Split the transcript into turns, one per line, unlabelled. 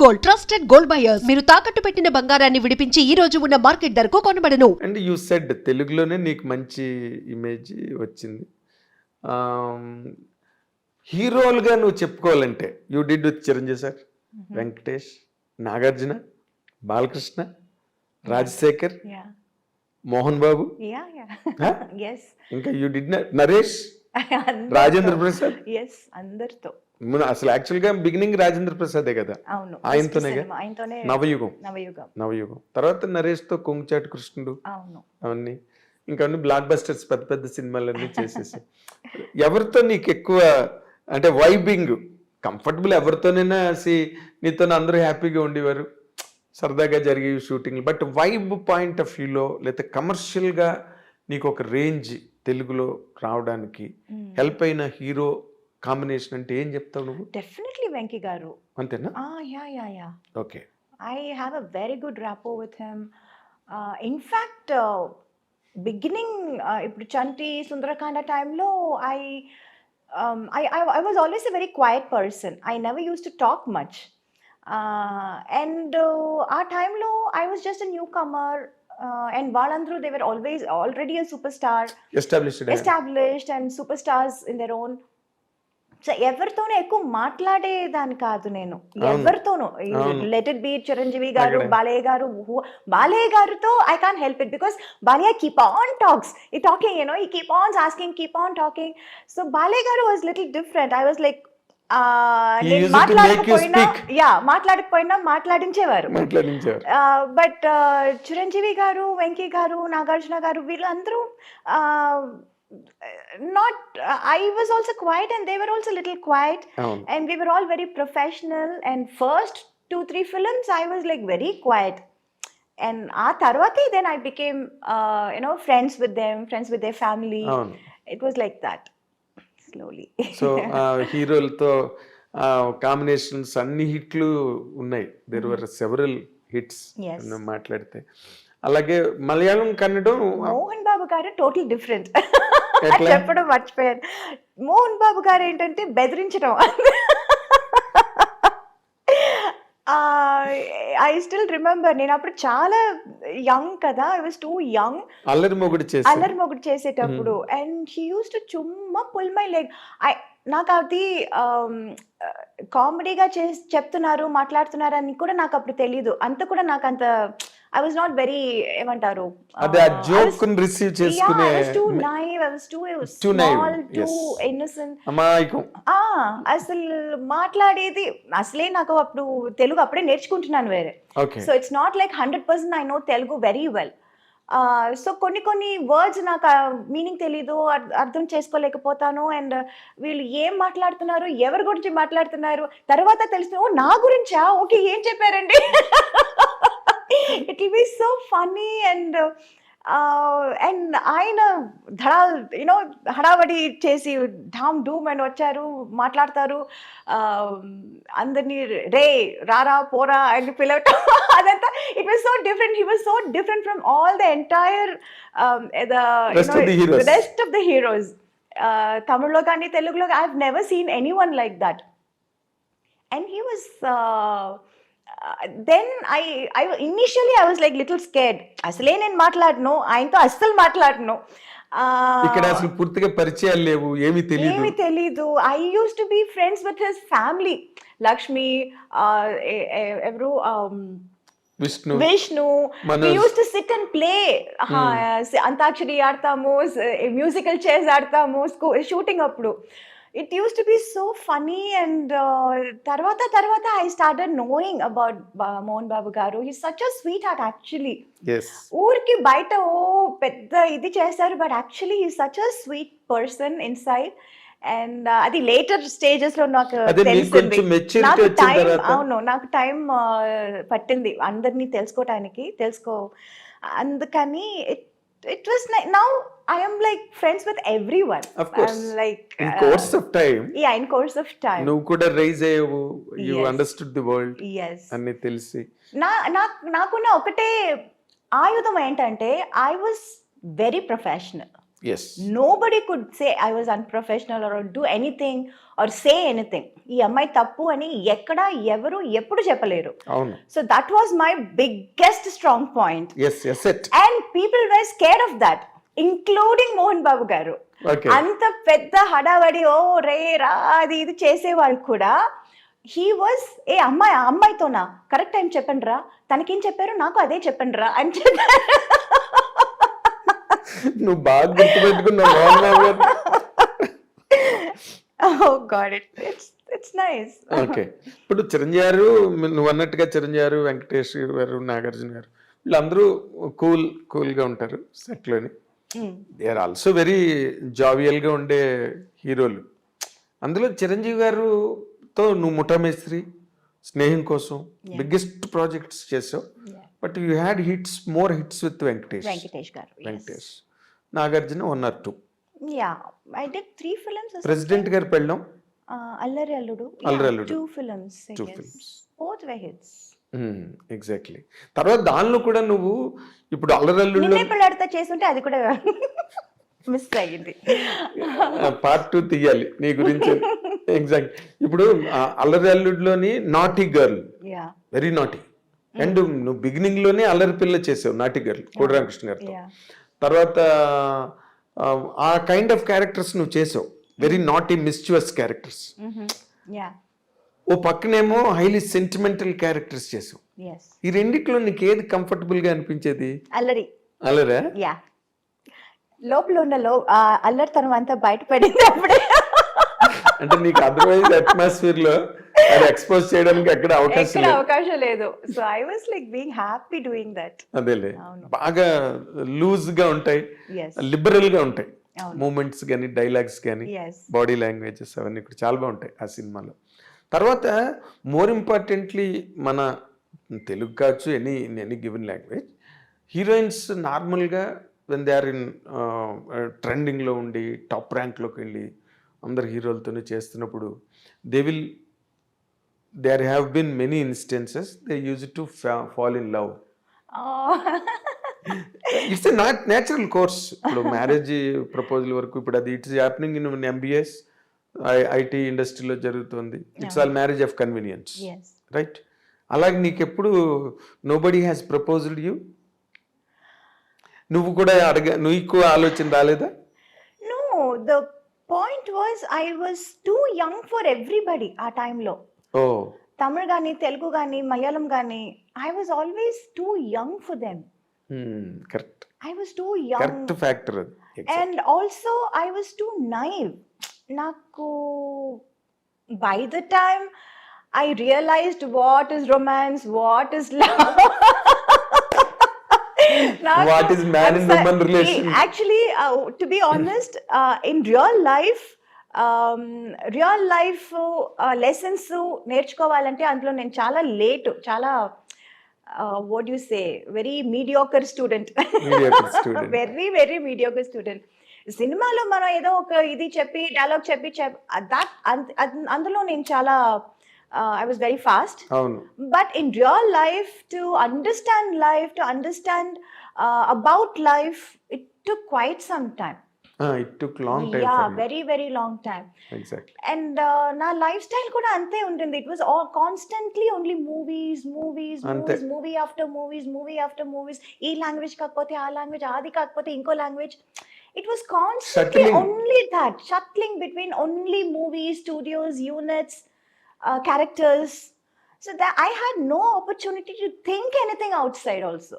Gold, trusted gold buyers. మీరు తాకట్టు పెట్టిన బంగారాన్ని విడిపించి ఈ రోజు ఉన్న మార్కెట్ ధరకు కొనబడను.
అండ్ యూ సెడ్ తెలుగులోనే నీకు మంచి ఇమేజ్ వచ్చింది. హీరోలుగా నువ్వు చెప్పుకోవాలంటే you did with Chiranjeevi sir, Venkatesh, Nagarjuna, Balakrishna, Rajasekhar, Mohan Babu, ఇంకా యూ డిడ్ నరేష్, రాజేంద్ర ప్రసాద్.
అందరితో
అసలు యాక్చువల్ గా బిగినింగ్ రాజేంద్ర ప్రసాదే కదా, ఆయనతోనే నవయుగం. తర్వాత నరేష్ తో కొంగుచాటి కృష్ణుడు, అవన్నీ ఇంకా బ్లాక్ బస్టర్స్, పెద్ద పెద్ద సినిమాలన్నీ చేసేసి. ఎవరితో నీకు ఎక్కువ అంటే వైబింగ్ కంఫర్టబుల్? ఎవరితోనైనా నీతో అందరూ హ్యాపీగా ఉండేవారు, సరదాగా జరిగే shooting. But vibe point of వ్యూలో లేదా కమర్షియల్గా నీకు ఒక రేంజ్ తెలుగులో రావడానికి హెల్ప్ అయిన హీరో కాంబినేషన్ అంటే ఏం చెప్తావు నువ్వు?
డెఫినెట్లీ వెంకీ గారు.
అంతేనా?
Yeah.
Okay.
I have a very good rapport with him. In fact, beginning ఇప్పుడు చంటి సుందరకాండ టైంలో I was always a very quiet person. I never used to talk much. And ఆ టైంలో I was just a newcomer. And వాళ్ళందరూ they were already a superstar, established and superstars in their own. So ఎవరితోనూ ఎక్కువ మాట్లాడేదాన్ని కాదు నేను, ఎవరితోనూ. Let it be Chiranjeevi గారు, బాలయ్య గారితో I can't help it because Balayya keep on talks, ఈ టాకింగ్ ఈ keep on asking, keep on talking. So Balayya గారు was little different. I was like మాట్లాడకపోయినా మాట్లాడించేవారు. బట్ చిరంజీవి గారు, వెంకీ గారు, నాగార్జున గారు, వీళ్ళందరూ I was also quiet and they were also a little quiet, and we were all very professional. And first 2-3 films I was like very quiet, and tarvati then I became friends with them, friends with their family. It was like that slowly.
So హీరోలతో combinations అన్ని హిట్లు ఉన్నాయి. there were several hits మాట్లాడితే. అలాగే మలయాళం, కన్నడం,
మోహన్ బాబు గారు total different. చెప్పడం మర్చిపోయాను. మోహన్ బాబు గారు ఏంటంటే బెదిరించడం. ఐ స్టిల్ రిమెంబర్, నేను అప్పుడు చాలా యంగ్ కదా, I was two young. Allari Mogudu చేసేటప్పుడు అండ్ హీ యూస్ టు చుమ్మా పుల్ మై లెగ్. నాకు అది కామెడీగా చెప్తున్నారు, మాట్లాడుతున్నారు అని కూడా నాకు అప్పుడు తెలీదు. అంత కూడా నాకు అంత I was not very ఏమంటారు, అసలు మాట్లాడేది అసలే నాకు అప్పుడు తెలుగు అప్పుడే నేర్చుకుంటున్నాను వేరే. So it's not like 100% I know Telugu very well. So కొన్ని వర్డ్స్ నాకు మీనింగ్ తెలీదు, అర్థం చేసుకోలేకపోతాను. అండ్ వీళ్ళు ఏం మాట్లాడుతున్నారు, ఎవరి గురించి మాట్లాడుతున్నారు తర్వాత తెలిసిన, ఓ నా గురించా, ఓకే ఏం చెప్పారండి. It will be so funny and ఆయన హడావడి చేసి ఢామ్ డూమ్ అని వచ్చారు, మాట్లాడతారు, అందరినీ రే రారా పోరా అని పిలవటం, అదంతా. It was so different. He was so different from all the entire rest of the heroes. తమిళ్లో కానీ తెలుగులో I have never seen anyone like that. And he was then I initially I was like little scared. అసలే నేను మాట్లాడను, ఆయనతో అస్సలు మాట్లాడను.
ఇక్కడ అసలు పూర్తిగా పరిచయాలు లేవు, ఏమీ తెలీదు.
I used to be friends with his family, Lakshmi, ఎవరు, Vishnu. We used to sit and play. Antakshari ఆడతాము, మ్యూజికల్ చైర్స్ ఆడతాము షూటింగ్ అప్పుడు. It used to be so funny. And tarvata I started knowing about Mohan Babu garu. He's such a sweetheart actually.
Yes.
Urki baita pedda idi chesaru, but actually he's such a sweet person inside. And adi later stages lo నాకు తెలిసింది. నాకు time పట్టింది అందరినీ తెలుసుకోవటానికి. అందుకని it was like, now I am like friends with everyone.
Of course.
I'm like
in course of time.
Yeah, in course of time.
నువ్వు కూడా rise అయ్యావు, you understood the world.
Yes.
అన్ని తెలిసి
నాకున్న ఒకటే ఆయుధం ఏంటంటే I was very professional.
Yes
Nobody could say I was unprofessional or do anything or say anything. ఈ అమ్మాయి తప్పు అని ఎక్కడ ఎవరు ఎప్పుడు చెప్పలేరు.
అవును
So that was my biggest strong point.
ఎస్ ఎట్
And people were scared of that, including Mohan Babu garu.
Okay
అంత పెద్ద హడావడి ఓ రే రా అది ఇది చేసేవాళ్ళు కూడా హీ వాజ్ ఏ అమ్మాయితోనా కరెక్ట్ టైం చెప్పండి రా, తనకేం చెప్పారు నాకు అదే చెప్పండి రా అని చెప్పారు.
నువ్వు బాగా గుర్తుపెట్టుకున్నావు మోహన్ బాబు గారు.
Oh God, it's nice.
Okay ఇప్పుడు చిరంజీవి గారు నువ్వు అన్నట్టుగా చిరంజీవి గారు, వెంకటేష్ గారు, నాగార్జున గారు వీళ్ళందరూ కూల్గా ఉంటారు సెట్లోని. దే ఆర్ ఆల్సో వెరీ జావియల్గా ఉండే హీరోలు. అందులో చిరంజీవి గారుతో నువ్వు ముఠామేస్త్రి, స్నేహం కోసం బిగ్గెస్ట్ ప్రాజెక్ట్స్ చేసావు. But you had more hits with
Venkatesh garu.
Venkatesh, Nagarjuna 1 or 2.
Yeah, I did 3 films.
President garu Pellam,
అల్లరి అల్లుడు.
అల్లరి అల్లుడు.
2 films. I
2
guess.
films.
Both were hits.
Exactly. తర్వాత దానిలో కూడా నువ్వు ఇప్పుడు అల్లరల్లుల్లో
నిన్నే పెళ్ళాడితే చేస్తుంటే అది కూడా మిస్ అయ్యింది.
పార్ట్ 2 తీయాలి నీ గురించి. ఎగ్జాక్ట్. ఇప్పుడు అల్లరి అల్లుడిలోని naughty girl,
Yeah.
Very naughty. And నువ్వు బిగినింగ్ లోనే అల్లరి పిల్ల చేసావు నాటీ గర్ల్ కోడి రామకృష్ణ గారితో.
Yeah.
తర్వాత ఆ కైండ్ ఆఫ్ క్యారెక్టర్స్ నువ్వు చేసావు, very naughty mischievous characters.
Yeah.
ఓ పక్కనేమో హైలీ సెంటిమెంటల్ క్యారెక్టర్స్ చేసావు.
Yes.
ఈ రెండిట్లో నీకు ఏది కంఫర్టబుల్ గా అనిపించేది?
అల్లరి.
అల్లరా?
యా, లోపల ఉన్న అల్లరితనం అంతా బయటపడింది అప్పుడే.
అంటే నీకు అదర్వైజ్ అట్మాస్ఫియర్ లో అది ఎక్స్పోజ్ చేయడానికి ఎక్కడ అవకాశం లేదు.
అవకాశం లేదు. So I was like being happy doing that.
అదేలే, బాగా లూజ్ గా ఉంటాయి,
Yes.
లిబరల్ గా ఉంటాయి
అవును.
మూమెంట్స్ కానీ, డైలాగ్స్ కానీ,
Yes.
బాడీ లాంగ్వేజెస్ అవన్నీ కూడా చాలా బాగుంటాయి ఆ సినిమాలో. తర్వాత మోర్ ఇంపార్టెంట్లీ మన తెలుగు కావచ్చు, ఎనీ గివెన్ లాంగ్వేజ్, హీరోయిన్స్ నార్మల్గా వెన్ దే ఆర్ ఇన్ ట్రెండింగ్లో ఉండి టాప్ ర్యాంక్లోకి వెళ్ళి అందరు హీరోలతోనే చేస్తున్నప్పుడు there have been many instances they used to fall in love. It's a natural course. ఇప్పుడు మ్యారేజ్ ప్రపోజల్ వరకు ఇప్పుడు అది it's happening in MBS IT ఇండస్ట్రీలో జరుగుతుంది. It's all marriage of convenience,
Yes.
Right? అలాగే నీకెప్పుడు నోబడీ హ్యాస్ ప్రపోజ్డ్ యూ? నువ్వు కూడా నీకు ఆలోచన రాలేదా?
No, the point was I was too young for everybody ఆ టైంలో.
ఓ
తమిళ్ కానీ, తెలుగు కానీ, మలయాళం కానీ, I was always too young for them.
Correct,
I was too young.
Correct factor అది.
And also I was too naive. నాకు by the time I realized what is romance, what is love.
What is man and woman relation?
Actually, to be honest, in real life lessons నేర్చుకోవాలంటే అందులో నేను చాలా late, చాలా what you say very mediocre student. Very very mediocre student. సినిమాలో మనం ఏదో ఒక ఇది చెప్పి డైలాగ్ చెప్పి అందులో నేను చాలా I was very fast.
అవును.
But in real life, to understand about life, it took quite some time.
It took long time.
Yeah,
for you.
very very long time.
Exactly.
And నా life style కూడా అంతే ఉంటుంది. It was all constantly only movies,
అంతే.
movie after movies. ఈ language కాకపోతే ఆ language, అది కాకపోతే ఇంకో language. It was constantly
Shuttling.
only that, shuttling between only movies, studios, units, characters. So that I had no opportunity to think anything outside also.